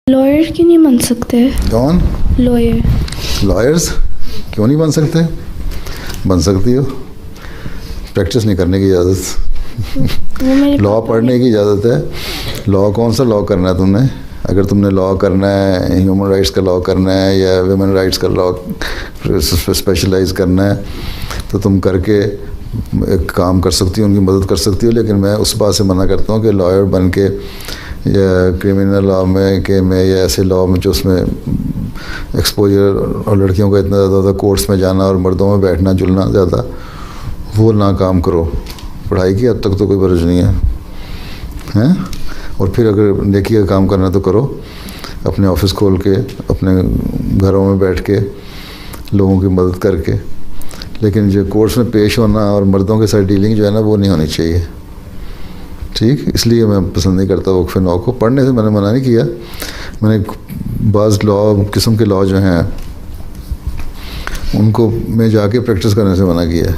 Lawyer क्यों नहीं बन सकते? कौन? लॉयर। लॉयर्स क्यों नहीं बन सकते? बन सकती हो, प्रैक्टिस नहीं करने की इजाज़त। वो मेरे लॉ पापा पढ़ने की इजाज़त है। लॉ कौन सा लॉ करना है तुमने? अगर तुमने लॉ करना है, ह्यूमन राइट्स का लॉ करना है या वुमेन राइट्स का लॉ स्पेशलाइज करना है तो तुम करके एक काम कर सकती हो, उनकी मदद कर सकती हो। लेकिन मैं उस बात से मना करता हूँ कि लॉयर बन के या क्रिमिनल लॉ में या ऐसे लॉ में जो उसमें एक्सपोजर और लड़कियों का इतना ज़्यादा कोर्ट्स में जाना और मर्दों में बैठना जुलना ज़्यादा, वो ना काम करो। पढ़ाई की हद तक तो कोई बरज नहीं है, हैं? और फिर अगर नेकी का काम करना तो करो, अपने ऑफिस खोल के, अपने घरों में बैठ के, लोगों की मदद करके। लेकिन जो कोर्ट्स में पेश होना और मर्दों के साथ डीलिंग जो है ना, वो नहीं होनी चाहिए। ठीक, इसलिए मैं पसंद नहीं करता वक्फ लॉ को। पढ़ने से मैंने मना नहीं किया, मैंने बाज़ लॉ किस्म के लॉ जो हैं उनको मैं जाके प्रैक्टिस करने से मना किया है।